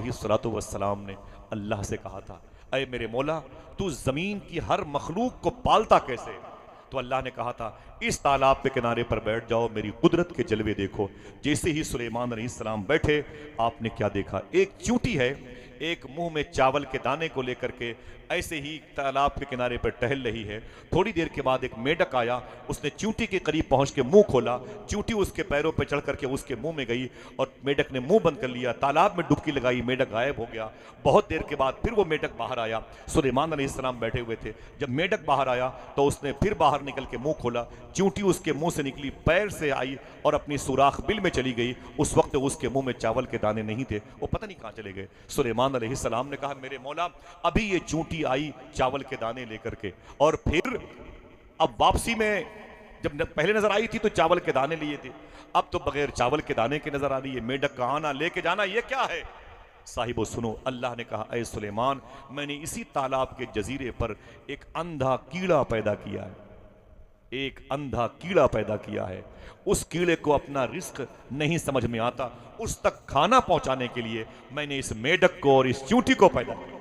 अलैहिस्सलातु वस्सलाम ने अल्लाह से कहा था, अय मेरे मौला, तू ज़मीन की हर मखलूक को पालता कैसे? तो अल्लाह ने कहा था, इस तालाब के किनारे पर बैठ जाओ, मेरी कुदरत के जलवे देखो। जैसे ही सुलेमान अलैहिस्सलाम बैठे, आपने क्या देखा? एक चींटी है, एक मुंह में चावल के दाने को लेकर के ऐसे ही तालाब के किनारे पर टहल रही है। थोड़ी देर के बाद एक मेढक आया, उसने चींटी के करीब पहुंच के मुंह खोला, चींटी उसके पैरों पर चढ़ करके उसके मुंह में गई और मेढक ने मुंह बंद कर लिया, तालाब में डुबकी लगाई, मेढक गायब हो गया। बहुत देर के बाद फिर वो मेढक बाहर आया, सुलेमान अलैहिस्सलाम बैठे हुए थे। जब मेढक बाहर आया तो उसने फिर बाहर निकल के मुंह खोला, चींटी उसके मुंह से निकली, पैर से आई और अपनी सुराख बिल में चली गई। उस वक्त उसके मुंह में चावल के दाने नहीं थे, वो पता नहीं कहां चले गए। सुलेमान अलैहिस्सलाम ने कहा, मेरे मौला, अभी ये चींटी आई चावल के दाने लेकर के, और फिर अब वापसी में जब पहले नजर आई थी तो चावल के दाने लिए थे, अब तो बगैर चावल के दाने के नजर आ रही है। मेढक का आना लेके जाना, ये क्या है? साहिबो सुनो, अल्लाह ने कहा, ऐ सुलेमान, मैंने इसी तालाब के जजीरे पर एक अंधा कीड़ा पैदा किया है, एक अंधा कीड़ा पैदा किया है। उस कीड़े को अपना रिस्क नहीं समझ में आता, उस तक खाना पहुंचाने के लिए मैंने इस मेढक को और इस चींटी को पैदा किया।